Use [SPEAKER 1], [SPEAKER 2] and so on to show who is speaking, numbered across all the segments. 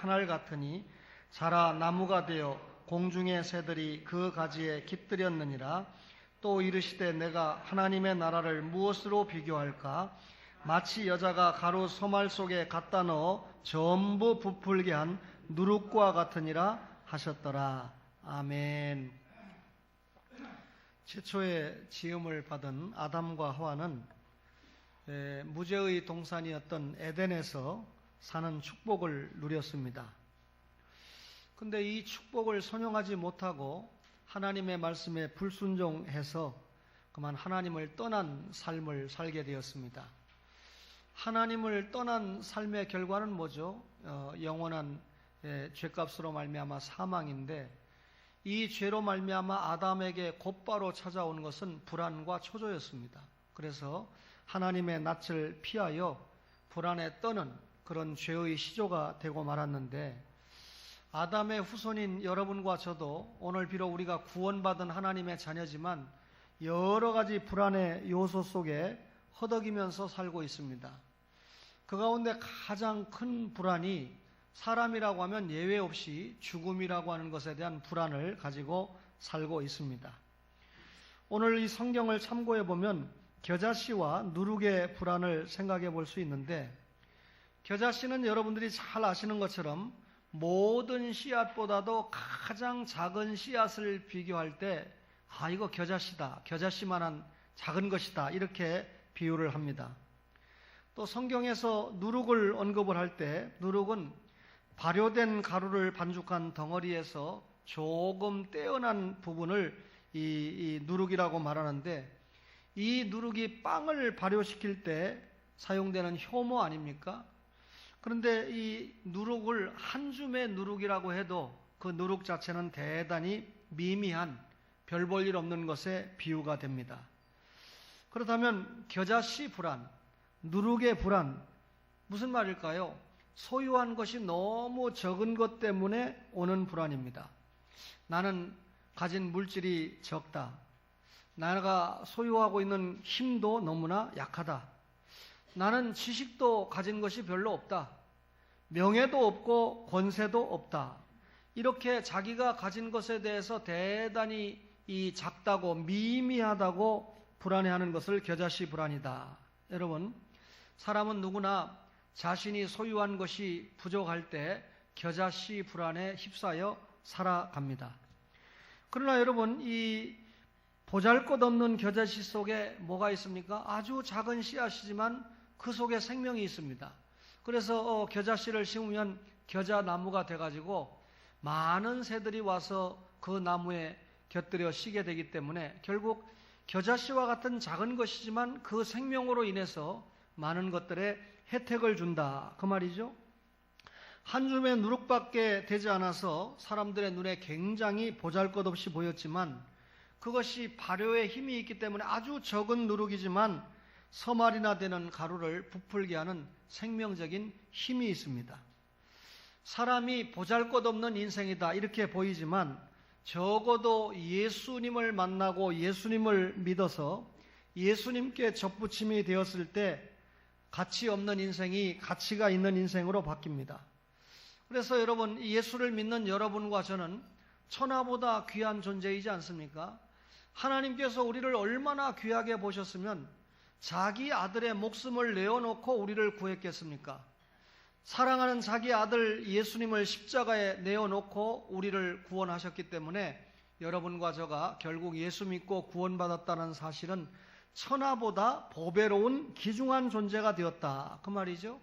[SPEAKER 1] 그날 같으니 자라 나무가 되어 공중의 새들이 그 가지에 깃들였느니라. 또 이르시되 내가 하나님의 나라를 무엇으로 비교할까? 마치 여자가 가루 소말 속에 갖다 넣어 전부 부풀게 한 누룩과 같으니라 하셨더라. 아멘. 최초의 지음을 받은 아담과 하와는 무죄의 동산이었던 에덴에서 사는 축복을 누렸습니다. 근데 이 축복을 선용하지 못하고 하나님의 말씀에 불순종해서 그만 하나님을 떠난 삶을 살게 되었습니다. 하나님을 떠난 삶의 결과는 뭐죠? 영원한 죄값으로 말미암아 사망인데, 이 죄로 말미암아 아담에게 곧바로 찾아온 것은 불안과 초조였습니다. 그래서 하나님의 낯을 피하여 불안에 떠는 그런 죄의 시조가 되고 말았는데, 아담의 후손인 여러분과 저도 오늘 비록 우리가 구원받은 하나님의 자녀지만 여러 가지 불안의 요소 속에 허덕이면서 살고 있습니다. 그 가운데 가장 큰 불안이 사람이라고 하면 예외 없이 죽음이라고 하는 것에 대한 불안을 가지고 살고 있습니다. 오늘 이 성경을 참고해 보면 겨자씨와 누룩의 불안을 생각해 볼 수 있는데, 겨자씨는 여러분들이 잘 아시는 것처럼 모든 씨앗보다도 가장 작은 씨앗을 비교할 때 이거 겨자씨다, 겨자씨만한 작은 것이다, 이렇게 비유를 합니다. 또 성경에서 누룩을 언급을 할 때 누룩은 발효된 가루를 반죽한 덩어리에서 조금 떼어난 부분을 이 누룩이라고 말하는데, 이 누룩이 빵을 발효시킬 때 사용되는 효모 아닙니까? 그런데 이 누룩을 한 줌의 누룩이라고 해도 그 누룩 자체는 대단히 미미한 별 볼 일 없는 것에 비유가 됩니다. 그렇다면 겨자씨 불안, 누룩의 불안, 무슨 말일까요? 소유한 것이 너무 적은 것 때문에 오는 불안입니다. 나는 가진 물질이 적다. 내가 소유하고 있는 힘도 너무나 약하다. 나는 지식도 가진 것이 별로 없다. 명예도 없고 권세도 없다. 이렇게 자기가 가진 것에 대해서 대단히 작다고 미미하다고 불안해하는 것을 겨자씨 불안이다. 여러분, 사람은 누구나 자신이 소유한 것이 부족할 때 겨자씨 불안에 휩싸여 살아갑니다. 그러나 여러분, 이 보잘것없는 겨자씨 속에 뭐가 있습니까? 아주 작은 씨앗이지만 그 속에 생명이 있습니다. 그래서 겨자씨를 심으면 겨자나무가 돼가지고 많은 새들이 와서 그 나무에 곁들여 쉬게 되기 때문에 결국 겨자씨와 같은 작은 것이지만 그 생명으로 인해서 많은 것들에 혜택을 준다, 그 말이죠. 한 줌의 누룩밖에 되지 않아서 사람들의 눈에 굉장히 보잘것없이 보였지만 그것이 발효의 힘이 있기 때문에 아주 적은 누룩이지만 서말이나 되는 가루를 부풀게 하는 생명적인 힘이 있습니다. 사람이 보잘것없는 인생이다 이렇게 보이지만 적어도 예수님을 만나고 예수님을 믿어서 예수님께 접붙임이 되었을 때 가치 없는 인생이 가치가 있는 인생으로 바뀝니다. 그래서 여러분, 예수를 믿는 여러분과 저는 천하보다 귀한 존재이지 않습니까? 하나님께서 우리를 얼마나 귀하게 보셨으면 자기 아들의 목숨을 내어놓고 우리를 구했겠습니까? 사랑하는 자기 아들 예수님을 십자가에 내어놓고 우리를 구원하셨기 때문에 여러분과 저가 결국 예수 믿고 구원받았다는 사실은 천하보다 보배로운 귀중한 존재가 되었다, 그 말이죠.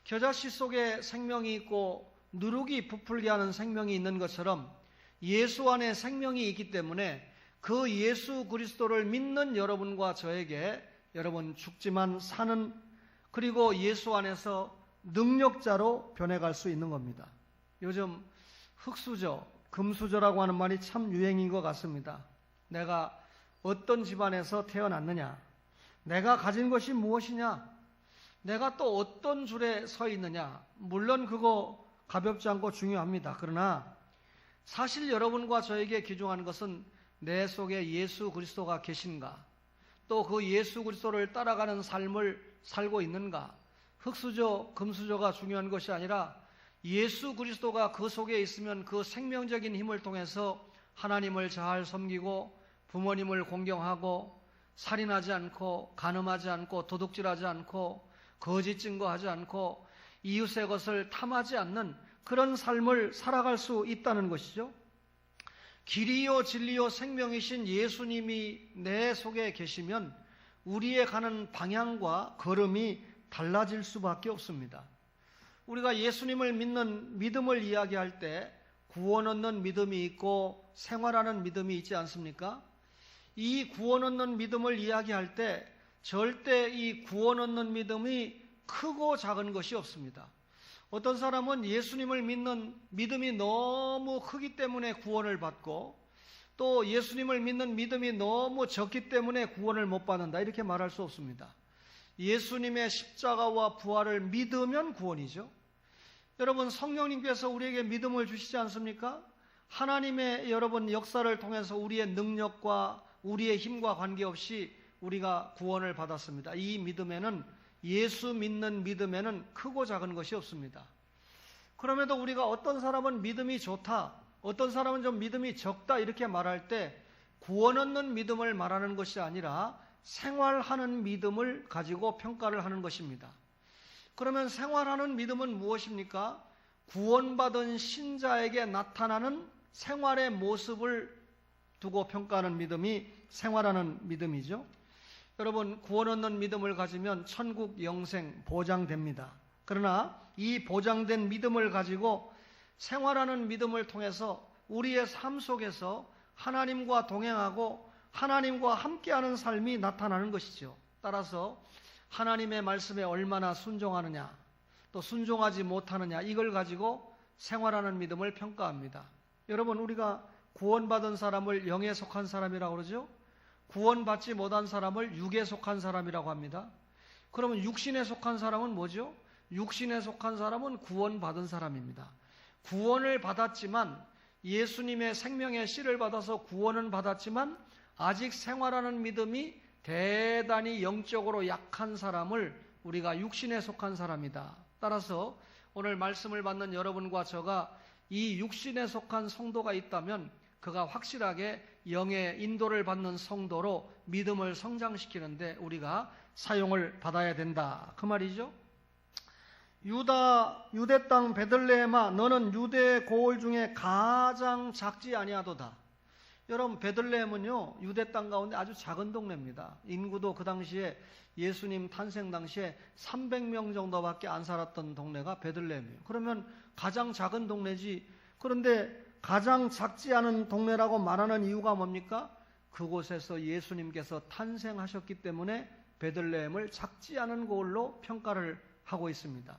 [SPEAKER 1] 겨자씨 속에 생명이 있고 누룩이 부풀게 하는 생명이 있는 것처럼 예수 안에 생명이 있기 때문에 그 예수 그리스도를 믿는 여러분과 저에게 여러분 죽지만 사는, 그리고 예수 안에서 능력자로 변해갈 수 있는 겁니다. 요즘 흙수저, 금수저라고 하는 말이 참 유행인 것 같습니다. 내가 어떤 집안에서 태어났느냐, 내가 가진 것이 무엇이냐, 내가 또 어떤 줄에 서 있느냐, 물론 그거 가볍지 않고 중요합니다. 그러나 사실 여러분과 저에게 귀중한 것은 내 속에 예수 그리스도가 계신가, 또 그 예수 그리스도를 따라가는 삶을 살고 있는가. 흙수저, 금수저가 중요한 것이 아니라 예수 그리스도가 그 속에 있으면 그 생명적인 힘을 통해서 하나님을 잘 섬기고 부모님을 공경하고 살인하지 않고 간음하지 않고 도둑질하지 않고 거짓 증거하지 않고 이웃의 것을 탐하지 않는 그런 삶을 살아갈 수 있다는 것이죠. 길이요 진리요 생명이신 예수님이 내 속에 계시면 우리의 가는 방향과 걸음이 달라질 수밖에 없습니다. 우리가 예수님을 믿는 믿음을 이야기할 때 구원 얻는 믿음이 있고 생활하는 믿음이 있지 않습니까? 이 구원 얻는 믿음을 이야기할 때 절대 이 구원 얻는 믿음이 크고 작은 것이 없습니다. 어떤 사람은 예수님을 믿는 믿음이 너무 크기 때문에 구원을 받고 또 예수님을 믿는 믿음이 너무 적기 때문에 구원을 못 받는다 이렇게 말할 수 없습니다. 예수님의 십자가와 부활을 믿으면 구원이죠. 여러분 성령님께서 우리에게 믿음을 주시지 않습니까? 하나님의 여러분 역사를 통해서 우리의 능력과 우리의 힘과 관계없이 우리가 구원을 받았습니다. 이 믿음에는 예수 믿는 믿음에는 크고 작은 것이 없습니다. 그럼에도 우리가 어떤 사람은 믿음이 좋다, 어떤 사람은 좀 믿음이 적다 이렇게 말할 때 구원 얻는 믿음을 말하는 것이 아니라 생활하는 믿음을 가지고 평가를 하는 것입니다. 그러면 생활하는 믿음은 무엇입니까? 구원받은 신자에게 나타나는 생활의 모습을 두고 평가하는 믿음이 생활하는 믿음이죠. 여러분 구원 얻는 믿음을 가지면 천국 영생 보장됩니다. 그러나 이 보장된 믿음을 가지고 생활하는 믿음을 통해서 우리의 삶 속에서 하나님과 동행하고 하나님과 함께하는 삶이 나타나는 것이죠. 따라서 하나님의 말씀에 얼마나 순종하느냐 또 순종하지 못하느냐 이걸 가지고 생활하는 믿음을 평가합니다. 여러분 우리가 구원받은 사람을 영에 속한 사람이라고 그러죠. 구원받지 못한 사람을 육에 속한 사람이라고 합니다. 그러면 육신에 속한 사람은 뭐죠? 육신에 속한 사람은 구원받은 사람입니다. 구원을 받았지만 예수님의 생명의 씨를 받아서 구원은 받았지만 아직 생활하는 믿음이 대단히 영적으로 약한 사람을 우리가 육신에 속한 사람이다. 따라서 오늘 말씀을 받는 여러분과 저가 이 육신에 속한 성도가 있다면 그가 확실하게 영의 인도를 받는 성도로 믿음을 성장시키는데 우리가 사용을 받아야 된다. 그 말이죠. 유대 땅 베들레헴아 너는 유대 고을 중에 가장 작지 아니하도다. 여러분 베들레헴은요 유대 땅 가운데 아주 작은 동네입니다. 인구도 그 당시에 예수님 탄생 당시에 300명 정도밖에 안 살았던 동네가 베들레헴이에요. 그러면 가장 작은 동네지. 그런데 가장 작지 않은 동네라고 말하는 이유가 뭡니까? 그곳에서 예수님께서 탄생하셨기 때문에 베들레헴을 작지 않은 고을로 평가를 하고 있습니다.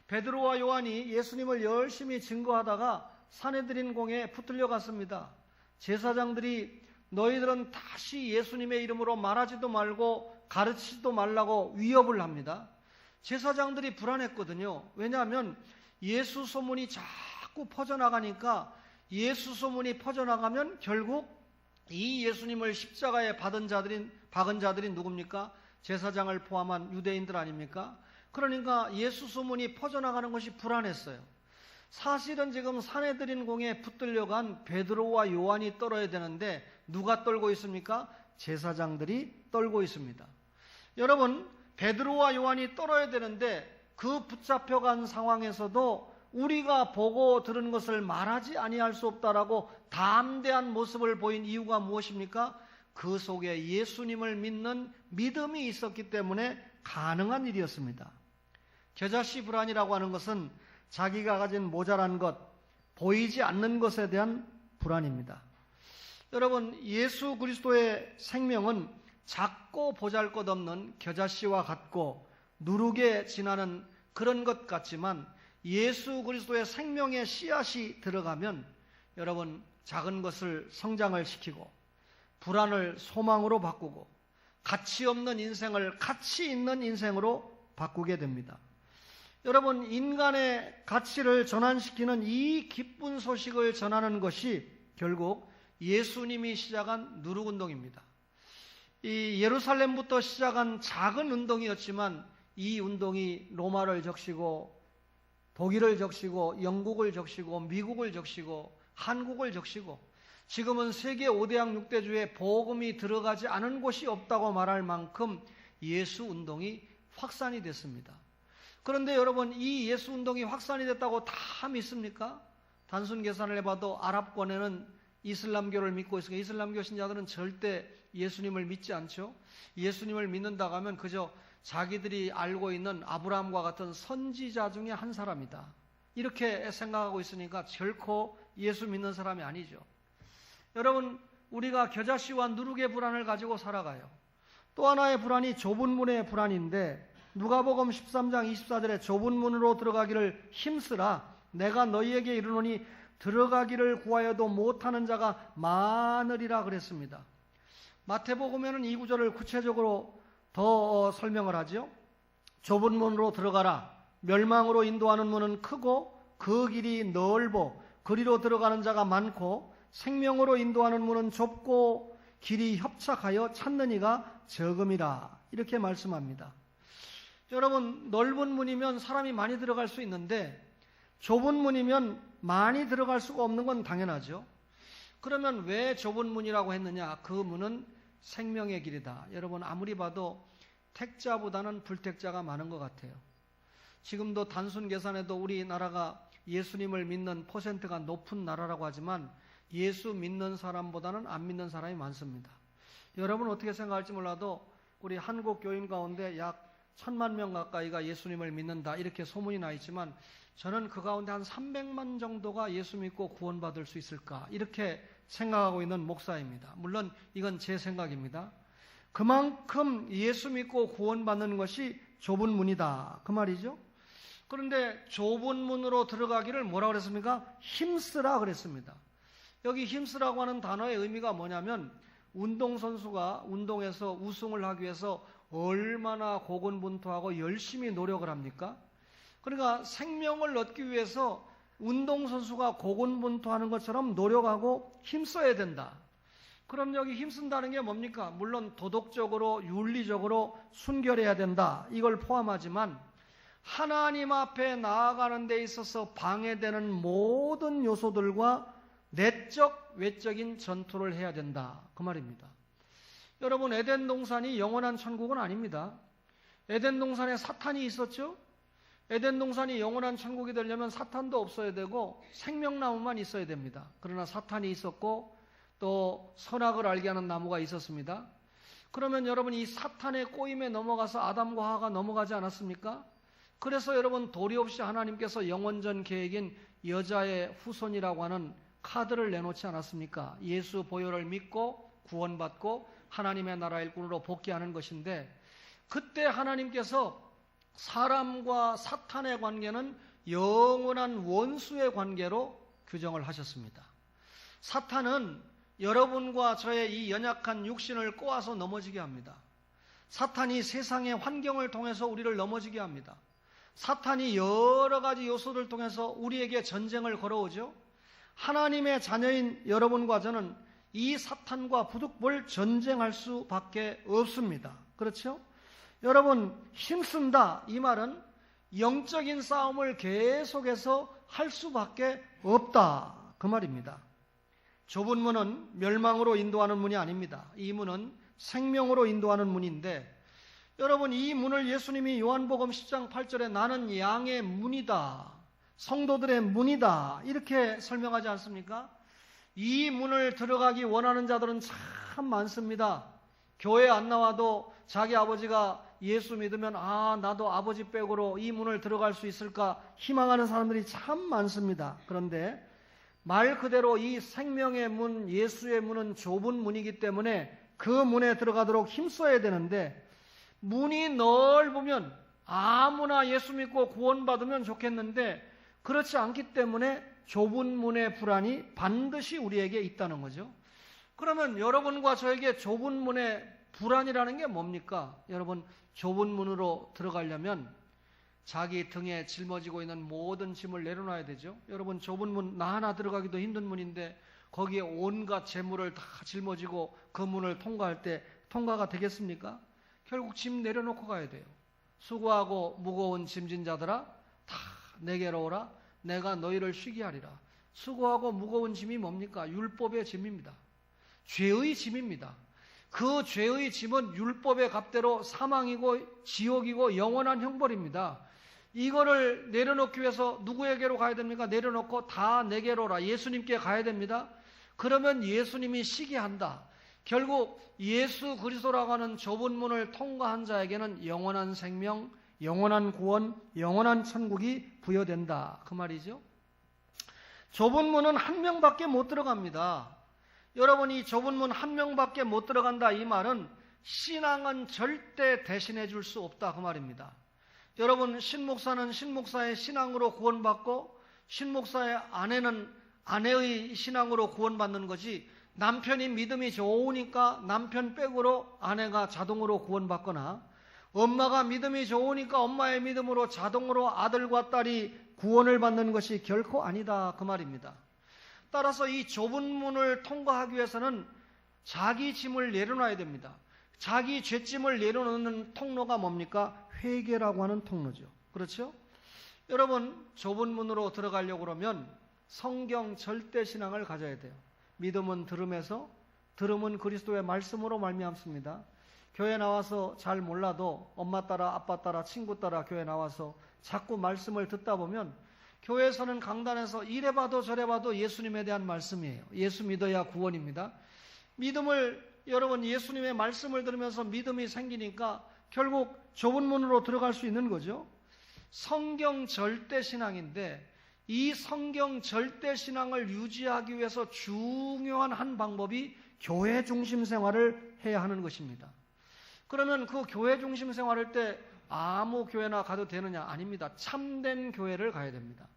[SPEAKER 1] 베드로와 요한이 예수님을 열심히 증거하다가 산헤드린 공에 붙들려 갔습니다. 제사장들이 너희들은 다시 예수님의 이름으로 말하지도 말고 가르치지도 말라고 위협을 합니다. 제사장들이 불안했거든요. 왜냐하면 예수 소문이 자꾸 퍼져나가니까 예수 소문이 퍼져나가면 결국 이 예수님을 십자가에 박은 자들이 누굽니까? 제사장을 포함한 유대인들 아닙니까? 그러니까 예수 소문이 퍼져나가는 것이 불안했어요. 사실은 지금 산헤드린 공에 붙들려간 베드로와 요한이 떨어야 되는데 누가 떨고 있습니까? 제사장들이 떨고 있습니다. 여러분 베드로와 요한이 떨어야 되는데 그 붙잡혀간 상황에서도 우리가 보고 들은 것을 말하지 아니할 수 없다라고 담대한 모습을 보인 이유가 무엇입니까? 그 속에 예수님을 믿는 믿음이 있었기 때문에 가능한 일이었습니다. 겨자씨 불안이라고 하는 것은 자기가 가진 모자란 것, 보이지 않는 것에 대한 불안입니다. 여러분 예수 그리스도의 생명은 작고 보잘것없는 겨자씨와 같고 누룩에 지나는 그런 것 같지만 예수 그리스도의 생명의 씨앗이 들어가면 여러분 작은 것을 성장을 시키고 불안을 소망으로 바꾸고 가치 없는 인생을 가치 있는 인생으로 바꾸게 됩니다. 여러분 인간의 가치를 전환시키는 이 기쁜 소식을 전하는 것이 결국 예수님이 시작한 누룩운동입니다. 이 예루살렘부터 시작한 작은 운동이었지만 이 운동이 로마를 적시고 독일을 적시고 영국을 적시고 미국을 적시고 한국을 적시고 지금은 세계 5대양 6대주에 복음이 들어가지 않은 곳이 없다고 말할 만큼 예수 운동이 확산이 됐습니다. 그런데 여러분, 이 예수 운동이 확산이 됐다고 다 믿습니까? 단순 계산을 해봐도 아랍권에는 이슬람교를 믿고 있으니까 이슬람교 신자들은 절대 예수님을 믿지 않죠. 예수님을 믿는다고 하면 그저 자기들이 알고 있는 아브라함과 같은 선지자 중에 한 사람이다, 이렇게 생각하고 있으니까 결코 예수 믿는 사람이 아니죠. 여러분, 우리가 겨자씨와 누룩의 불안을 가지고 살아가요. 또 하나의 불안이 좁은 문의 불안인데 누가복음 13장 24절에 좁은 문으로 들어가기를 힘쓰라. 내가 너희에게 이르노니 들어가기를 구하여도 못하는 자가 많으리라 그랬습니다. 마태복음에는 이 구절을 구체적으로 더 설명을 하죠. 좁은 문으로 들어가라. 멸망으로 인도하는 문은 크고 그 길이 넓어 그리로 들어가는 자가 많고 생명으로 인도하는 문은 좁고 길이 협착하여 찾는 이가 적음이라, 이렇게 말씀합니다. 여러분, 넓은 문이면 사람이 많이 들어갈 수 있는데 좁은 문이면 많이 들어갈 수가 없는 건 당연하죠. 그러면 왜 좁은 문이라고 했느냐? 그 문은 생명의 길이다. 여러분, 아무리 봐도 택자보다는 불택자가 많은 것 같아요. 지금도 단순 계산해도 우리나라가 예수님을 믿는 퍼센트가 높은 나라라고 하지만 예수 믿는 사람보다는 안 믿는 사람이 많습니다. 여러분 어떻게 생각할지 몰라도 우리 한국 교인 가운데 약 1000만 명 가까이가 예수님을 믿는다, 이렇게 소문이 나 있지만 저는 그 가운데 한 300만 정도가 예수 믿고 구원받을 수 있을까, 이렇게 생각하고 있는 목사입니다. 물론 이건 제 생각입니다. 그만큼 예수 믿고 구원받는 것이 좁은 문이다, 그 말이죠. 그런데 좁은 문으로 들어가기를 뭐라고 그랬습니까? 힘쓰라 그랬습니다. 여기 힘쓰라고 하는 단어의 의미가 뭐냐면 운동선수가 운동에서 우승을 하기 위해서 얼마나 고군분투하고 열심히 노력을 합니까? 그러니까 생명을 얻기 위해서 운동선수가 고군분투하는 것처럼 노력하고 힘써야 된다. 그럼 여기 힘쓴다는 게 뭡니까? 물론 도덕적으로 윤리적으로 순결해야 된다, 이걸 포함하지만 하나님 앞에 나아가는 데 있어서 방해되는 모든 요소들과 내적 외적인 전투를 해야 된다, 그 말입니다. 여러분, 에덴 동산이 영원한 천국은 아닙니다. 에덴 동산에 사탄이 있었죠. 에덴 동산이 영원한 천국이 되려면 사탄도 없어야 되고 생명나무만 있어야 됩니다. 그러나 사탄이 있었고 또 선악을 알게 하는 나무가 있었습니다. 그러면 여러분, 이 사탄의 꼬임에 넘어가서 아담과 하와가 넘어가지 않았습니까? 그래서 여러분, 도리 없이 하나님께서 영원전 계획인 여자의 후손이라고 하는 카드를 내놓지 않았습니까? 예수 보혈을 믿고 구원받고 하나님의 나라 일꾼으로 복귀하는 것인데, 그때 하나님께서 사람과 사탄의 관계는 영원한 원수의 관계로 규정을 하셨습니다. 사탄은 여러분과 저의 이 연약한 육신을 꼬아서 넘어지게 합니다. 사탄이 세상의 환경을 통해서 우리를 넘어지게 합니다. 사탄이 여러 가지 요소를 통해서 우리에게 전쟁을 걸어오죠. 하나님의 자녀인 여러분과 저는 이 사탄과 부득불 전쟁할 수밖에 없습니다. 그렇죠? 여러분, 힘쓴다, 이 말은 영적인 싸움을 계속해서 할 수밖에 없다, 그 말입니다. 좁은 문은 멸망으로 인도하는 문이 아닙니다. 이 문은 생명으로 인도하는 문인데, 여러분, 이 문을 예수님이 요한복음 10장 8절에 나는 양의 문이다, 성도들의 문이다, 이렇게 설명하지 않습니까? 이 문을 들어가기 원하는 자들은 참 많습니다. 교회 안 나와도 자기 아버지가 예수 믿으면 나도 아버지 백으로 이 문을 들어갈 수 있을까 희망하는 사람들이 참 많습니다. 그런데 말 그대로 이 생명의 문, 예수의 문은 좁은 문이기 때문에 그 문에 들어가도록 힘써야 되는데, 문이 넓으면 아무나 예수 믿고 구원받으면 좋겠는데 그렇지 않기 때문에 좁은 문의 불안이 반드시 우리에게 있다는 거죠. 그러면 여러분과 저에게 좁은 문의 불안이라는 게 뭡니까? 여러분, 좁은 문으로 들어가려면 자기 등에 짊어지고 있는 모든 짐을 내려놔야 되죠. 여러분, 좁은 문, 나 하나 들어가기도 힘든 문인데 거기에 온갖 재물을 다 짊어지고 그 문을 통과할 때 통과가 되겠습니까? 결국 짐 내려놓고 가야 돼요. 수고하고 무거운 짐진 자들아 다 내게로 오라. 내가 너희를 쉬게 하리라. 수고하고 무거운 짐이 뭡니까? 율법의 짐입니다. 죄의 짐입니다. 그 죄의 짐은 율법의 값대로 사망이고 지옥이고 영원한 형벌입니다. 이거를 내려놓기 위해서 누구에게로 가야 됩니까? 내려놓고 다 내게로라. 예수님께 가야 됩니다. 그러면 예수님이 쉬게 한다. 결국 예수 그리스도라고 하는 좁은 문을 통과한 자에게는 영원한 생명, 영원한 구원, 영원한 천국이 부여된다. 그 말이죠. 좁은 문은 한 명밖에 못 들어갑니다. 여러분, 이 좁은 문 한 명밖에 못 들어간다 이 말은 신앙은 절대 대신해 줄 수 없다 그 말입니다. 여러분, 신목사는 신목사의 신앙으로 구원받고 신목사의 아내는 아내의 신앙으로 구원받는 거지, 남편이 믿음이 좋으니까 남편 백으로 아내가 자동으로 구원받거나 엄마가 믿음이 좋으니까 엄마의 믿음으로 자동으로 아들과 딸이 구원을 받는 것이 결코 아니다 그 말입니다. 따라서 이 좁은 문을 통과하기 위해서는 자기 짐을 내려놔야 됩니다. 자기 죄짐을 내려놓는 통로가 뭡니까? 회개라고 하는 통로죠. 그렇죠? 여러분, 좁은 문으로 들어가려고 그러면 성경 절대신앙을 가져야 돼요. 믿음은 들음에서, 들음은 그리스도의 말씀으로 말미암습니다. 교회 나와서 잘 몰라도 엄마 따라 아빠 따라 친구 따라 교회 나와서 자꾸 말씀을 듣다 보면 교회에서는 강단에서 이래봐도 저래봐도 예수님에 대한 말씀이에요. 예수 믿어야 구원입니다. 믿음을, 여러분, 예수님의 말씀을 들으면서 믿음이 생기니까 결국 좁은 문으로 들어갈 수 있는 거죠. 성경 절대신앙인데 이 성경 절대신앙을 유지하기 위해서 중요한 한 방법이 교회 중심 생활을 해야 하는 것입니다. 그러면 그 교회 중심 생활할 때 아무 교회나 가도 되느냐? 아닙니다. 참된 교회를 가야 됩니다.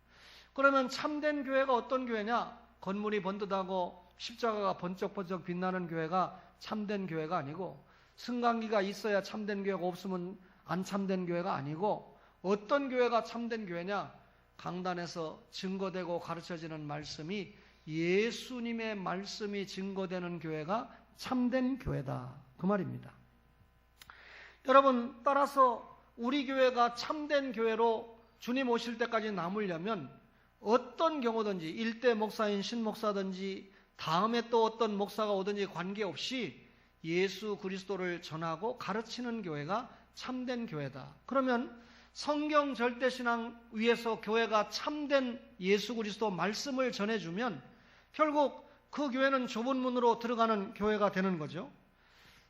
[SPEAKER 1] 그러면 참된 교회가 어떤 교회냐? 건물이 번듯하고 십자가가 번쩍번쩍 빛나는 교회가 참된 교회가 아니고, 승강기가 있어야 참된 교회가 없으면 안 참된 교회가 아니고, 어떤 교회가 참된 교회냐? 강단에서 증거되고 가르쳐지는 말씀이 예수님의 말씀이 증거되는 교회가 참된 교회다 그 말입니다. 여러분, 따라서 우리 교회가 참된 교회로 주님 오실 때까지 남으려면 어떤 경우든지, 일대 목사인 신목사든지 다음에 또 어떤 목사가 오든지 관계없이 예수 그리스도를 전하고 가르치는 교회가 참된 교회다. 그러면 성경 절대신앙 위에서 교회가 참된 예수 그리스도 말씀을 전해주면 결국 그 교회는 좁은 문으로 들어가는 교회가 되는 거죠.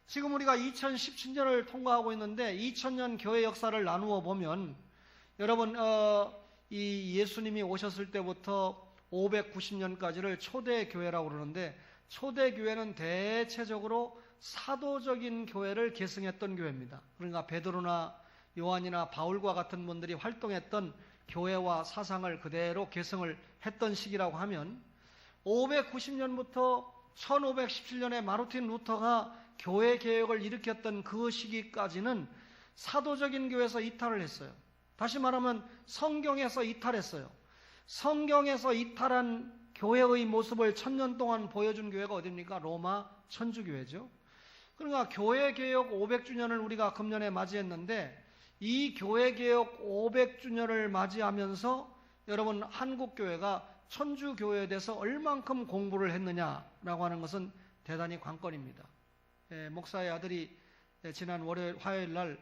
[SPEAKER 1] 지금 우리가 2017년을 통과하고 있는데 2000년 교회 역사를 나누어 보면 여러분, 이 예수님이 오셨을 때부터 590년까지를 초대교회라고 그러는데, 초대교회는 대체적으로 사도적인 교회를 계승했던 교회입니다. 그러니까 베드로나 요한이나 바울과 같은 분들이 활동했던 교회와 사상을 그대로 계승을 했던 시기라고 하면, 590년부터 1517년에 마르틴 루터가 교회 개혁을 일으켰던 그 시기까지는 사도적인 교회에서 이탈을 했어요. 다시 말하면 성경에서 이탈했어요. 성경에서 이탈한 교회의 모습을 1000년 동안 보여준 교회가 어디입니까? 로마 천주교회죠. 그러니까 교회개혁 500주년을 우리가 금년에 맞이했는데, 이 교회개혁 500주년을 맞이하면서 여러분, 한국교회가 천주교회에 대해서 얼만큼 공부를 했느냐라고 하는 것은 대단히 관건입니다. 목사의 아들이 지난 화요일 날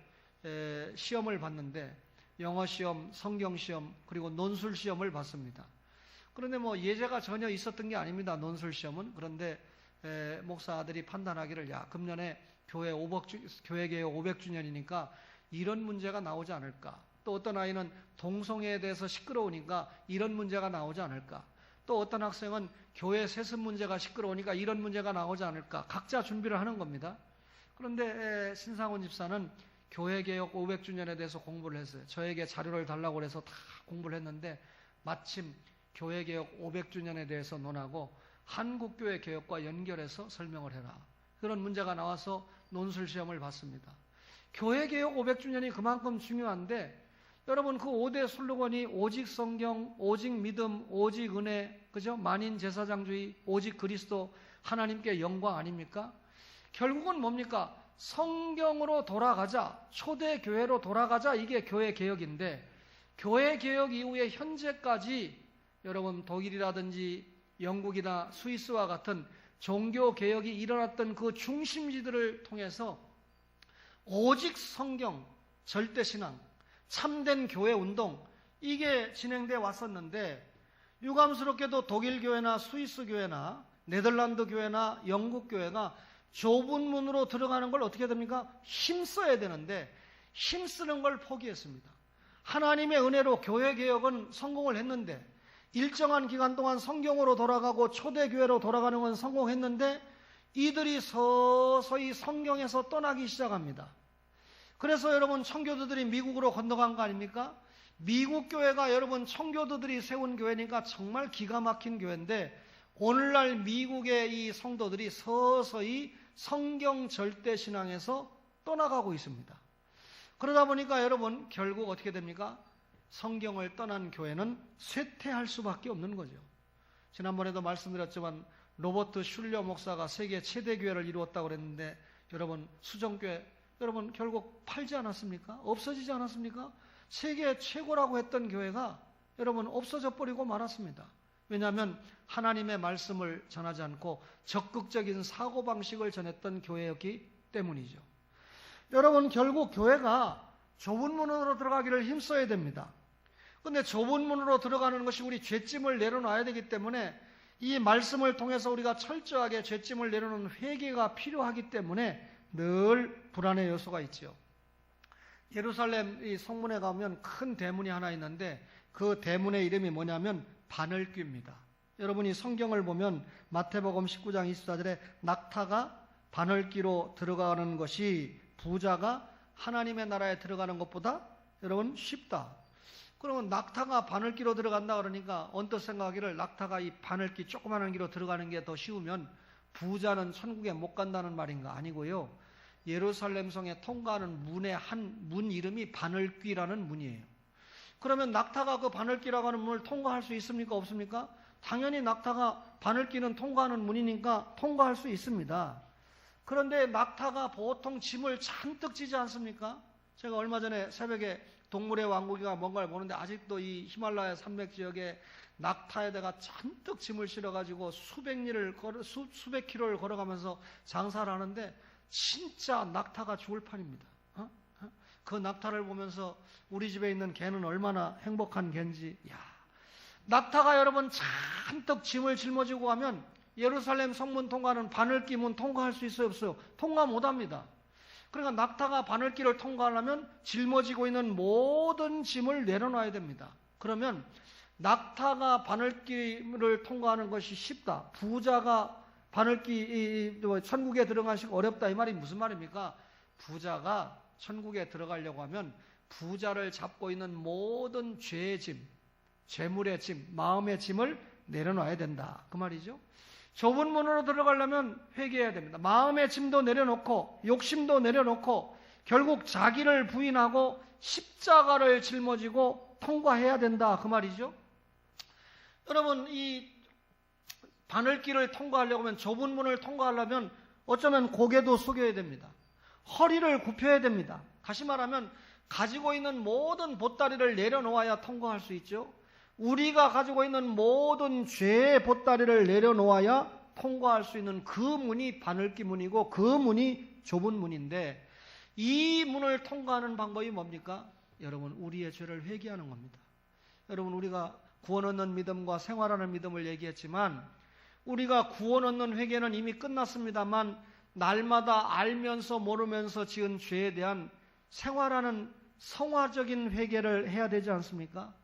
[SPEAKER 1] 시험을 봤는데 영어시험, 성경시험, 그리고 논술시험을 봤습니다. 그런데 뭐 예제가 전혀 있었던 게 아닙니다. 논술시험은. 그런데 목사 아들이 판단하기를, 야, 금년에 교회개혁 500주년이니까 이런 문제가 나오지 않을까. 또 어떤 아이는 동성애에 대해서 시끄러우니까 이런 문제가 나오지 않을까. 또 어떤 학생은 교회 세습 문제가 시끄러우니까 이런 문제가 나오지 않을까. 각자 준비를 하는 겁니다. 그런데 신상훈 집사는 교회개혁 500주년에 대해서 공부를 했어요. 저에게 자료를 달라고 해서 다 공부를 했는데 마침 교회개혁 500주년에 대해서 논하고 한국교회 개혁과 연결해서 설명을 해라. 그런 문제가 나와서 논술시험을 봤습니다. 교회개혁 500주년이 그만큼 중요한데, 여러분, 그 5대 슬로건이 오직 성경, 오직 믿음, 오직 은혜, 그죠? 만인 제사장주의, 오직 그리스도, 하나님께 영광 아닙니까? 결국은 뭡니까? 성경으로 돌아가자, 초대교회로 돌아가자, 이게 교회 개혁인데, 교회 개혁 이후에 현재까지 여러분 독일이라든지 영국이나 스위스와 같은 종교 개혁이 일어났던 그 중심지들을 통해서 오직 성경, 절대신앙, 참된 교회 운동 이게 진행돼 왔었는데 유감스럽게도 독일 교회나 스위스 교회나 네덜란드 교회나 영국 교회가 좁은 문으로 들어가는 걸 어떻게 됩니까? 힘써야 되는데 힘쓰는 걸 포기했습니다. 하나님의 은혜로 교회 개혁은 성공을 했는데 일정한 기간 동안 성경으로 돌아가고 초대교회로 돌아가는 건 성공했는데 이들이 서서히 성경에서 떠나기 시작합니다. 그래서 여러분 청교도들이 미국으로 건너간 거 아닙니까? 미국 교회가 여러분 청교도들이 세운 교회니까 정말 기가 막힌 교회인데 오늘날 미국의 이 성도들이 서서히 성경 절대신앙에서 떠나가고 있습니다. 그러다 보니까 여러분 결국 어떻게 됩니까? 성경을 떠난 교회는 쇠퇴할 수밖에 없는 거죠. 지난번에도 말씀드렸지만 로버트 슐러 목사가 세계 최대 교회를 이루었다고 그랬는데 여러분 수정교회 여러분 결국 팔지 않았습니까? 없어지지 않았습니까? 세계 최고라고 했던 교회가 여러분 없어져 버리고 말았습니다. 왜냐하면 하나님의 말씀을 전하지 않고 적극적인 사고방식을 전했던 교회였기 때문이죠. 여러분 결국 교회가 좁은 문으로 들어가기를 힘써야 됩니다. 그런데 좁은 문으로 들어가는 것이 우리 죄짐을 내려놔야 되기 때문에 이 말씀을 통해서 우리가 철저하게 죄짐을 내려놓는 회개가 필요하기 때문에 늘 불안의 요소가 있죠. 예루살렘 이 성문에 가면 큰 대문이 하나 있는데 그 대문의 이름이 뭐냐면 바늘귀입니다. 여러분이 성경을 보면 마태복음 19장 24절에 낙타가 바늘귀로 들어가는 것이 부자가 하나님의 나라에 들어가는 것보다 여러분 쉽다. 그러면 낙타가 바늘귀로 들어간다 그러니까 언뜻 생각하기를 낙타가 이 바늘귀 조그마한 귀로 들어가는 게 더 쉬우면 부자는 천국에 못 간다는 말인가? 아니고요. 예루살렘 성에 통과하는 문의 한 문 이름이 바늘귀라는 문이에요. 그러면 낙타가 그 바늘귀라고 하는 문을 통과할 수 있습니까? 없습니까? 당연히 낙타가 바늘귀는 통과하는 문이니까 통과할 수 있습니다. 그런데 낙타가 보통 짐을 잔뜩 지지 않습니까? 제가 얼마 전에 새벽에 동물의 왕국이가 뭔가를 보는데 아직도 이 히말라야 산맥 지역에 낙타에다가 잔뜩 짐을 실어가지고 수백 킬로를 걸어가면서 장사를 하는데 진짜 낙타가 죽을 판입니다. 그 낙타를 보면서 우리 집에 있는 개는 얼마나 행복한 개인지. 낙타가 여러분 잔뜩 짐을 짊어지고 가면 예루살렘 성문 통과하는 바늘귀 문 통과할 수 있어요? 없어요? 통과 못합니다. 그러니까 낙타가 바늘귀를 통과하려면 짊어지고 있는 모든 짐을 내려놔야 됩니다. 그러면 낙타가 바늘귀를 통과하는 것이 쉽다. 부자가 바늘귀 천국에 들어가시기 어렵다. 이 말이 무슨 말입니까? 부자가 천국에 들어가려고 하면 부자를 잡고 있는 모든 죄의 짐, 재물의 짐, 마음의 짐을 내려놔야 된다. 그 말이죠. 좁은 문으로 들어가려면 회개해야 됩니다. 마음의 짐도 내려놓고 욕심도 내려놓고 결국 자기를 부인하고 십자가를 짊어지고 통과해야 된다. 그 말이죠. 여러분 이 바늘길을 통과하려고 하면 좁은 문을 통과하려면 어쩌면 고개도 숙여야 됩니다. 허리를 굽혀야 됩니다. 다시 말하면 가지고 있는 모든 보따리를 내려놓아야 통과할 수 있죠. 우리가 가지고 있는 모든 죄의 보따리를 내려놓아야 통과할 수 있는 그 문이 바늘귀 문이고 그 문이 좁은 문인데 이 문을 통과하는 방법이 뭡니까? 여러분 우리의 죄를 회개하는 겁니다. 여러분 우리가 구원 얻는 믿음과 생활하는 믿음을 얘기했지만 우리가 구원 얻는 회개는 이미 끝났습니다만 날마다 알면서 모르면서 지은 죄에 대한 생활하는 성화적인 회개를 해야 되지 않습니까?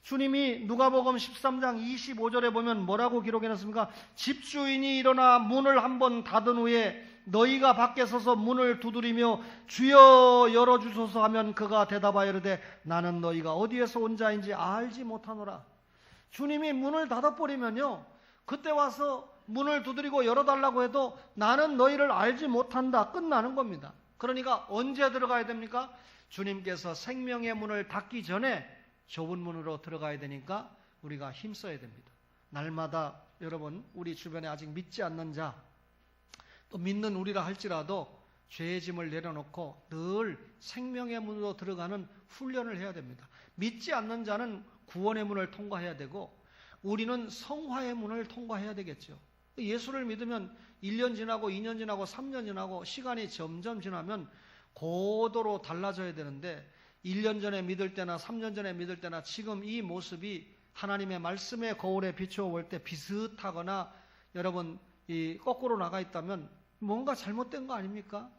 [SPEAKER 1] 주님이 누가복음 13장 25절에 보면 뭐라고 기록해놨습니까? 집주인이 일어나 문을 한번 닫은 후에 너희가 밖에 서서 문을 두드리며 주여 열어주소서 하면 그가 대답하여 이르되 나는 너희가 어디에서 온 자인지 알지 못하노라. 주님이 문을 닫아버리면요 그때 와서 문을 두드리고 열어달라고 해도 나는 너희를 알지 못한다. 끝나는 겁니다. 그러니까 언제 들어가야 됩니까? 주님께서 생명의 문을 닫기 전에 좁은 문으로 들어가야 되니까 우리가 힘써야 됩니다. 날마다 여러분 우리 주변에 아직 믿지 않는 자, 또 믿는 우리라 할지라도 죄의 짐을 내려놓고 늘 생명의 문으로 들어가는 훈련을 해야 됩니다. 믿지 않는 자는 구원의 문을 통과해야 되고 우리는 성화의 문을 통과해야 되겠죠. 예수를 믿으면 1년 지나고 2년 지나고 3년 지나고 시간이 점점 지나면 고도로 달라져야 되는데 1년 전에 믿을 때나 3년 전에 믿을 때나 지금 이 모습이 하나님의 말씀의 거울에 비추어 볼 때 비슷하거나 여러분 거꾸로 나가 있다면 뭔가 잘못된 거 아닙니까?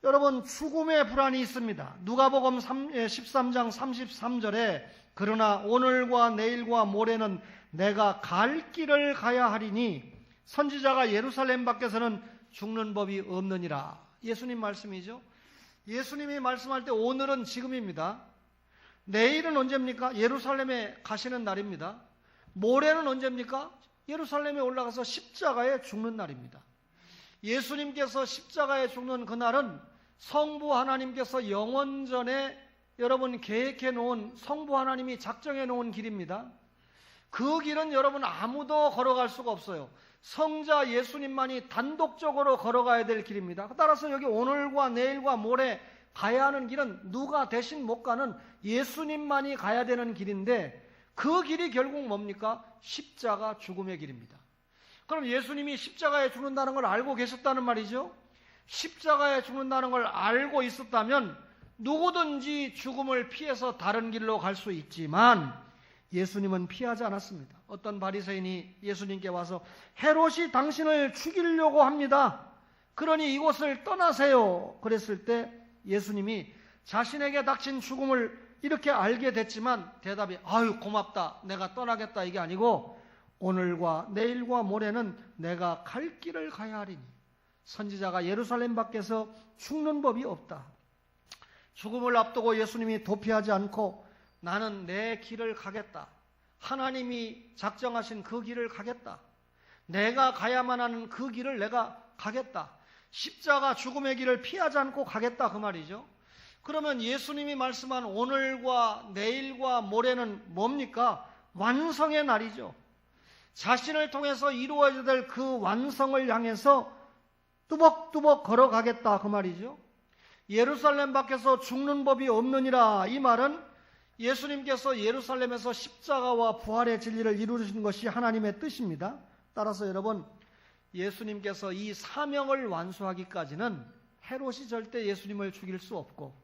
[SPEAKER 1] 여러분, 죽음의 불안이 있습니다. 누가복음 13장 33절에 그러나 오늘과 내일과 모레는 내가 갈 길을 가야 하리니 선지자가 예루살렘 밖에서는 죽는 법이 없느니라. 예수님 말씀이죠. 예수님이 말씀할 때 오늘은 지금입니다. 내일은 언제입니까? 예루살렘에 가시는 날입니다. 모레는 언제입니까? 예루살렘에 올라가서 십자가에 죽는 날입니다. 예수님께서 십자가에 죽는 그날은 성부 하나님께서 영원전에 여러분 계획해 놓은, 성부 하나님이 작정해 놓은 길입니다. 그 길은 여러분 아무도 걸어갈 수가 없어요. 성자 예수님만이 단독적으로 걸어가야 될 길입니다. 따라서 여기 오늘과 내일과 모레 가야 하는 길은 누가 대신 못 가는 예수님만이 가야 되는 길인데 그 길이 결국 뭡니까? 십자가 죽음의 길입니다. 그럼 예수님이 십자가에 죽는다는 걸 알고 계셨다는 말이죠. 십자가에 죽는다는 걸 알고 있었다면 누구든지 죽음을 피해서 다른 길로 갈 수 있지만 예수님은 피하지 않았습니다. 어떤 바리새인이 예수님께 와서 헤롯이 당신을 죽이려고 합니다. 그러니 이곳을 떠나세요. 그랬을 때 예수님이 자신에게 닥친 죽음을 이렇게 알게 됐지만 대답이 아유 고맙다 내가 떠나겠다 이게 아니고 오늘과 내일과 모레는 내가 갈 길을 가야 하리니 선지자가 예루살렘 밖에서 죽는 법이 없다. 죽음을 앞두고 예수님이 도피하지 않고 나는 내 길을 가겠다. 하나님이 작정하신 그 길을 가겠다. 내가 가야만 하는 그 길을 내가 가겠다. 십자가 죽음의 길을 피하지 않고 가겠다 그 말이죠. 그러면 예수님이 말씀한 오늘과 내일과 모레는 뭡니까? 완성의 날이죠. 자신을 통해서 이루어져야 될 그 완성을 향해서 뚜벅뚜벅 걸어가겠다 그 말이죠. 예루살렘 밖에서 죽는 법이 없느니라 이 말은 예수님께서 예루살렘에서 십자가와 부활의 진리를 이루신 것이 하나님의 뜻입니다. 따라서 여러분 예수님께서 이 사명을 완수하기까지는 헤롯이 절대 예수님을 죽일 수 없고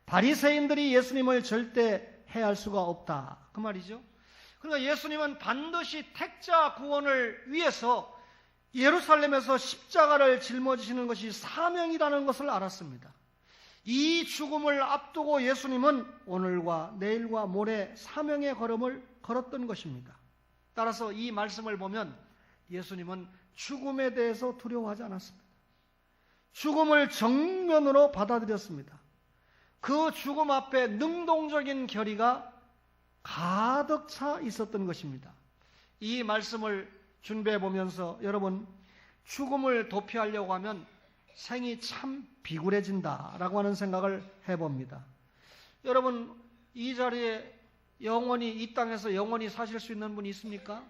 [SPEAKER 1] 바리새인들이 예수님을 절대 해할 수가 없다 그 말이죠. 그러니까 예수님은 반드시 택자 구원을 위해서 예루살렘에서 십자가를 짊어지시는 것이 사명이라는 것을 알았습니다. 이 죽음을 앞두고 예수님은 오늘과 내일과 모레 사명의 걸음을 걸었던 것입니다. 따라서 이 말씀을 보면 예수님은 죽음에 대해서 두려워하지 않았습니다. 죽음을 정면으로 받아들였습니다. 그 죽음 앞에 능동적인 결의가 가득 차 있었던 것입니다. 이 말씀을 준비해 보면서 여러분 죽음을 도피하려고 하면 생이 참 비굴해진다라고 하는 생각을 해봅니다. 여러분 이 자리에 영원히 이 땅에서 영원히 사실 수 있는 분이 있습니까?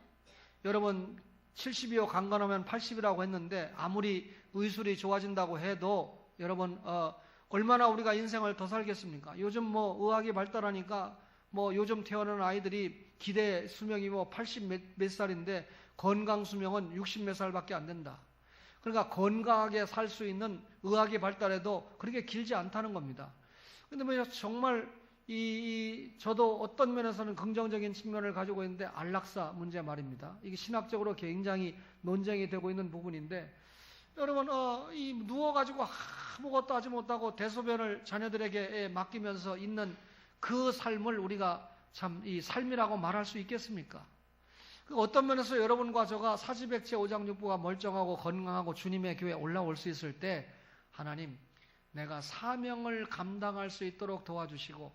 [SPEAKER 1] 여러분 70이요 강건하면 80이라고 했는데 아무리 의술이 좋아진다고 해도 여러분 얼마나 우리가 인생을 더 살겠습니까? 요즘 뭐 의학이 발달하니까 뭐 요즘 태어나는 아이들이 기대 수명이 뭐 80 몇 살인데 건강 수명은 60 몇 살밖에 안 된다. 그러니까 건강하게 살 수 있는 의학이 발달해도 그렇게 길지 않다는 겁니다. 근데 뭐 정말 저도 어떤 면에서는 긍정적인 측면을 가지고 있는데 안락사 문제 말입니다. 이게 신학적으로 굉장히 논쟁이 되고 있는 부분인데 여러분 누워가지고 아무것도 하지 못하고 대소변을 자녀들에게 맡기면서 있는 그 삶을 우리가 참 이 삶이라고 말할 수 있겠습니까? 어떤 면에서 여러분과 저가 사지백체 오장육부가 멀쩡하고 건강하고 주님의 교회에 올라올 수 있을 때 하나님 내가 사명을 감당할 수 있도록 도와주시고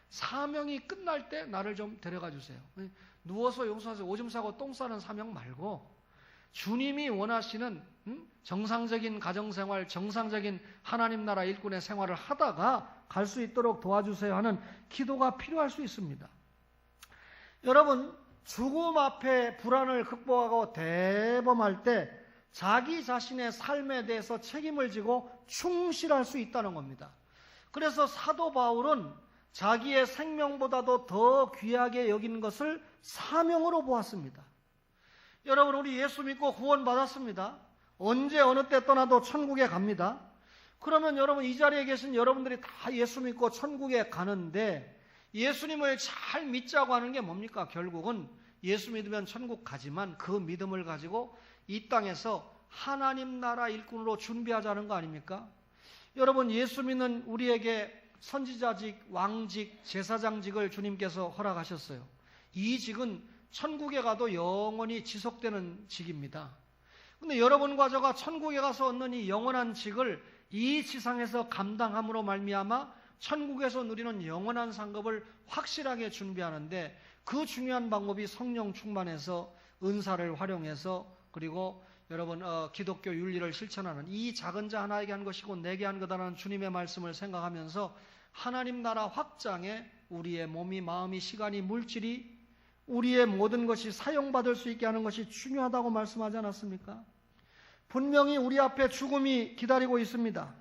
[SPEAKER 1] 사명이 끝날 때 나를 좀 데려가 주세요. 누워서 용서하세요. 오줌 싸고 똥 싸는 사명 말고 주님이 원하시는 정상적인 가정생활, 정상적인 하나님 나라 일꾼의 생활을 하다가 갈 수 있도록 도와주세요 하는 기도가 필요할 수 있습니다. 여러분 죽음 앞에 불안을 극복하고 대범할 때 자기 자신의 삶에 대해서 책임을 지고 충실할 수 있다는 겁니다. 그래서 사도 바울은 자기의 생명보다도 더 귀하게 여기는 것을 사명으로 보았습니다. 여러분, 우리 예수 믿고 구원받았습니다. 언제 어느 때 떠나도 천국에 갑니다. 그러면 여러분, 이 자리에 계신 여러분들이 다 예수 믿고 천국에 가는데 예수님을 잘 믿자고 하는 게 뭡니까? 결국은 예수 믿으면 천국 가지만 그 믿음을 가지고 이 땅에서 하나님 나라 일꾼으로 준비하자는 거 아닙니까? 여러분, 예수 믿는 우리에게 선지자직, 왕직, 제사장직을 주님께서 허락하셨어요. 이 직은 천국에 가도 영원히 지속되는 직입니다. 근데 여러분과 저가 천국에 가서 얻는 이 영원한 직을 이 지상에서 감당함으로 말미암아 천국에서 누리는 영원한 상급을 확실하게 준비하는데 그 중요한 방법이 성령 충만해서 은사를 활용해서 그리고 여러분 기독교 윤리를 실천하는 이 작은 자 하나에게 한 것이고 내게 한 거다라는 주님의 말씀을 생각하면서 하나님 나라 확장에 우리의 몸이 마음이 시간이 물질이 우리의 모든 것이 사용받을 수 있게 하는 것이 중요하다고 말씀하지 않았습니까? 분명히 우리 앞에 죽음이 기다리고 있습니다.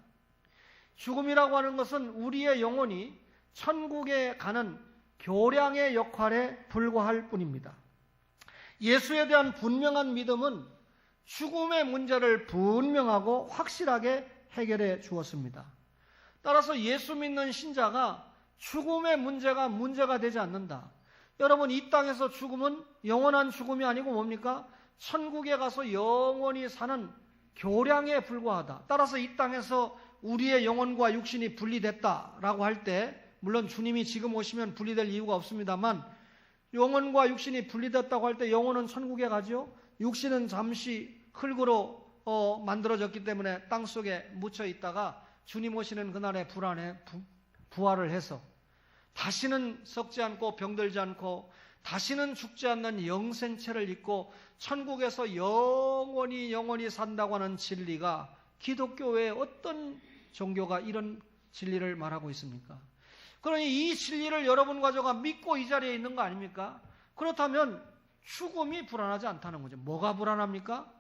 [SPEAKER 1] 죽음이라고 하는 것은 우리의 영혼이 천국에 가는 교량의 역할에 불과할 뿐입니다. 예수에 대한 분명한 믿음은 죽음의 문제를 분명하고 확실하게 해결해 주었습니다. 따라서 예수 믿는 신자가 죽음의 문제가 되지 않는다. 여러분, 이 땅에서 죽음은 영원한 죽음이 아니고 뭡니까? 천국에 가서 영원히 사는 교량에 불과하다. 따라서 이 땅에서 우리의 영혼과 육신이 분리됐다라고 할 때 물론 주님이 지금 오시면 분리될 이유가 없습니다만 영혼과 육신이 분리됐다고 할 때 영혼은 천국에 가죠. 육신은 잠시 흙으로 만들어졌기 때문에 땅속에 묻혀 있다가 주님 오시는 그날의 부활을 해서 다시는 썩지 않고 병들지 않고 다시는 죽지 않는 영생체를 입고 천국에서 영원히 산다고 하는 진리가 기독교 외에 어떤 종교가 이런 진리를 말하고 있습니까? 그러니 이 진리를 여러분과 저가 믿고 이 자리에 있는 거 아닙니까? 그렇다면 죽음이 불안하지 않다는 거죠. 뭐가 불안합니까?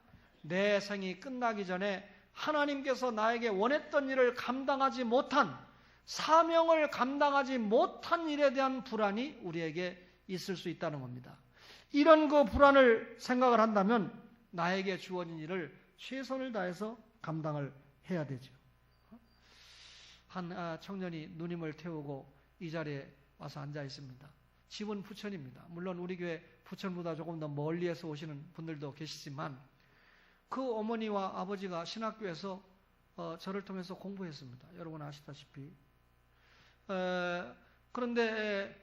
[SPEAKER 1] 내 생이 끝나기 전에 하나님께서 나에게 원했던 일을 감당하지 못한 사명을 감당하지 못한 일에 대한 불안이 우리에게 있을 수 있다는 겁니다. 이런 그 불안을 생각을 한다면 나에게 주어진 일을 최선을 다해서 감당을 해야 되죠. 한 청년이 누님을 태우고 이 자리에 와서 앉아 있습니다. 집은 부천입니다. 물론 우리 교회 부천보다 조금 더 멀리에서 오시는 분들도 계시지만 그 어머니와 아버지가 신학교에서 저를 통해서 공부했습니다. 여러분 아시다시피. 그런데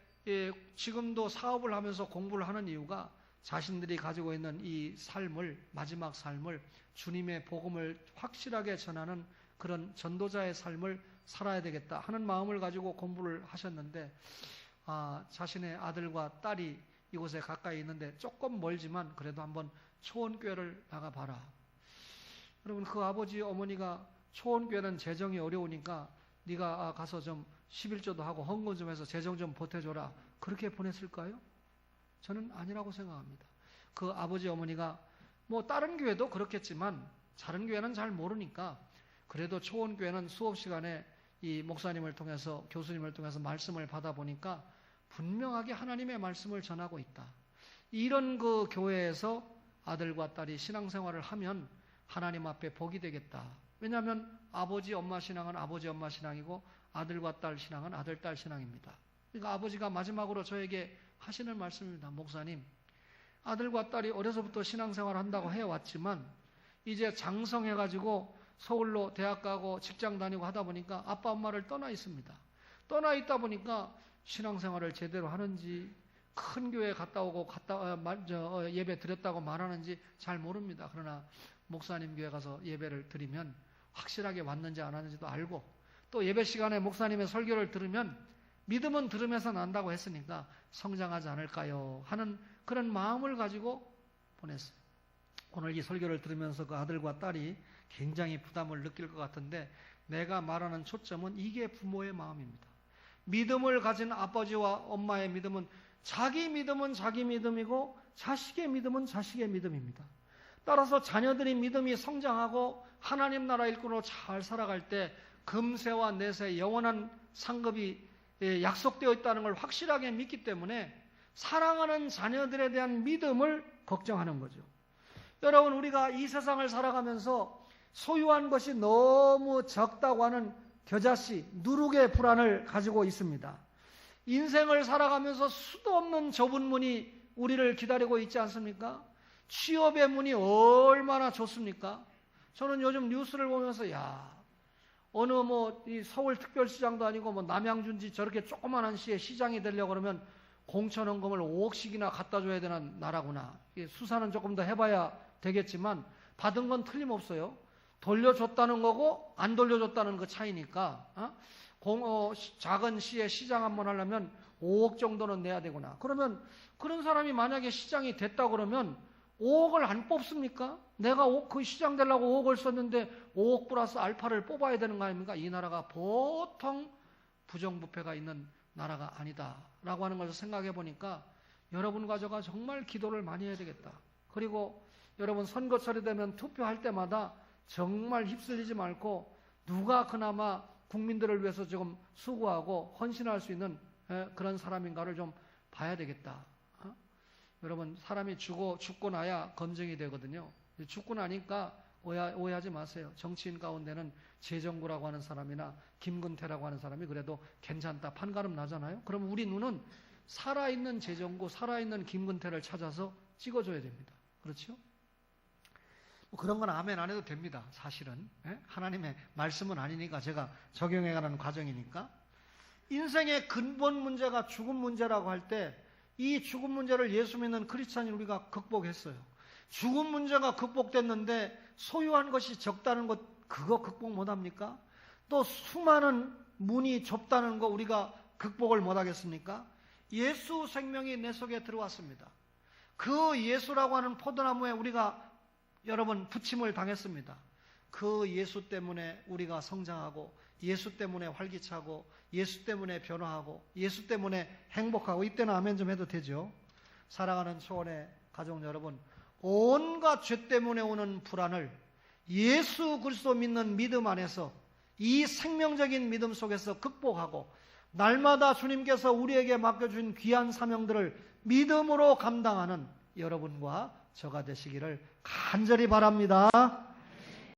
[SPEAKER 1] 지금도 사업을 하면서 공부를 하는 이유가 자신들이 가지고 있는 이 삶을, 마지막 삶을 주님의 복음을 확실하게 전하는 그런 전도자의 삶을 살아야 되겠다 하는 마음을 가지고 공부를 하셨는데 자신의 아들과 딸이 이곳에 가까이 있는데 조금 멀지만 그래도 한번 초원교회를 나가봐라. 여러분 그 아버지 어머니가 초원교회는 재정이 어려우니까 네가 가서 좀 11조도 하고 헌금 좀 해서 재정 좀 보태줘라. 그렇게 보냈을까요? 저는 아니라고 생각합니다. 그 아버지 어머니가 뭐 다른 교회도 그렇겠지만 다른 교회는 잘 모르니까 그래도 초원교회는 수업 시간에 이 목사님을 통해서 교수님을 통해서 말씀을 받아보니까 분명하게 하나님의 말씀을 전하고 있다. 이런 그 교회에서 아들과 딸이 신앙생활을 하면 하나님 앞에 복이 되겠다. 왜냐하면 아버지 엄마 신앙은 아버지 엄마 신앙이고 아들과 딸 신앙은 아들 딸 신앙입니다. 그러니까 아버지가 마지막으로 저에게 하시는 말씀입니다. 목사님, 아들과 딸이 어려서부터 신앙생활을 한다고 해왔지만 이제 장성해가지고 서울로 대학 가고 직장 다니고 하다 보니까 아빠 엄마를 떠나 있습니다. 떠나 있다 보니까 신앙생활을 제대로 하는지 큰 교회 갔다 오고 예배 드렸다고 말하는지 잘 모릅니다. 그러나 목사님 교회 가서 예배를 드리면 확실하게 왔는지 안 왔는지도 알고 또 예배 시간에 목사님의 설교를 들으면 믿음은 들으면서 난다고 했으니까 성장하지 않을까요? 하는 그런 마음을 가지고 보냈어요. 오늘 이 설교를 들으면서 그 아들과 딸이 굉장히 부담을 느낄 것 같은데 내가 말하는 초점은 이게 부모의 마음입니다. 믿음을 가진 아버지와 엄마의 믿음은 자기 믿음이고 자식의 믿음은 자식의 믿음입니다. 따라서 자녀들이 믿음이 성장하고 하나님 나라 일꾼으로 잘 살아갈 때 금세와 내세 영원한 상급이 약속되어 있다는 걸 확실하게 믿기 때문에 사랑하는 자녀들에 대한 믿음을 걱정하는 거죠. 여러분, 우리가 이 세상을 살아가면서 소유한 것이 너무 적다고 하는 겨자씨, 누룩의 불안을 가지고 있습니다. 인생을 살아가면서 수도 없는 좁은 문이 우리를 기다리고 있지 않습니까? 취업의 문이 얼마나 좋습니까? 저는 요즘 뉴스를 보면서 어느 이 서울특별시장도 아니고 남양준지 저렇게 조그만한 시에 시장이 되려고 그러면 공천원금을 5억씩이나 갖다 줘야 되는 나라구나. 수사는 조금 더 해봐야 되겠지만 받은 건 틀림없어요. 돌려줬다는 거고 안 돌려줬다는 그 차이니까 작은 시에 시장 한번 하려면 5억 정도는 내야 되구나. 그러면 그런 사람이 만약에 시장이 됐다 그러면 5억을 안 뽑습니까? 내가 그 시장 되려고 5억을 썼는데 5억 플러스 알파를 뽑아야 되는 거 아닙니까? 이 나라가 보통 부정부패가 있는 나라가 아니다라고 하는 것을 생각해 보니까 여러분과 저가 정말 기도를 많이 해야 되겠다. 그리고 여러분 선거철이 되면 투표할 때마다 정말 휩쓸리지 말고 누가 그나마 국민들을 위해서 조금 수고하고 헌신할 수 있는 그런 사람인가를 좀 봐야 되겠다. 여러분, 사람이 죽고 나야 검증이 되거든요. 죽고 나니까 오해하지 마세요. 정치인 가운데는 재정구라고 하는 사람이나 김근태라고 하는 사람이 그래도 괜찮다, 판가름 나잖아요. 그러면 우리 눈은 살아있는 재정구, 살아있는 김근태를 찾아서 찍어줘야 됩니다. 그렇죠? 그런 건 아멘 안 해도 됩니다. 사실은 하나님의 말씀은 아니니까 제가 적용해가는 과정이니까. 인생의 근본 문제가 죽음 문제라고 할 때 이 죽음 문제를 예수 믿는 크리스찬인 우리가 극복했어요. 죽음 문제가 극복됐는데 소유한 것이 적다는 것, 그거 극복 못합니까? 또 수많은 문이 좁다는 거 우리가 극복을 못하겠습니까? 예수 생명이 내 속에 들어왔습니다. 그 예수라고 하는 포도나무에 우리가 여러분 부침을 당했습니다. 그 예수 때문에 우리가 성장하고 예수 때문에 활기차고 예수 때문에 변화하고 예수 때문에 행복하고, 이때는 아멘 좀 해도 되죠. 사랑하는 초원의 가족 여러분, 온갖 죄 때문에 오는 불안을 예수 그리스도 믿는 믿음 안에서 이 생명적인 믿음 속에서 극복하고 날마다 주님께서 우리에게 맡겨준 귀한 사명들을 믿음으로 감당하는 여러분과 저가 되시기를 간절히 바랍니다.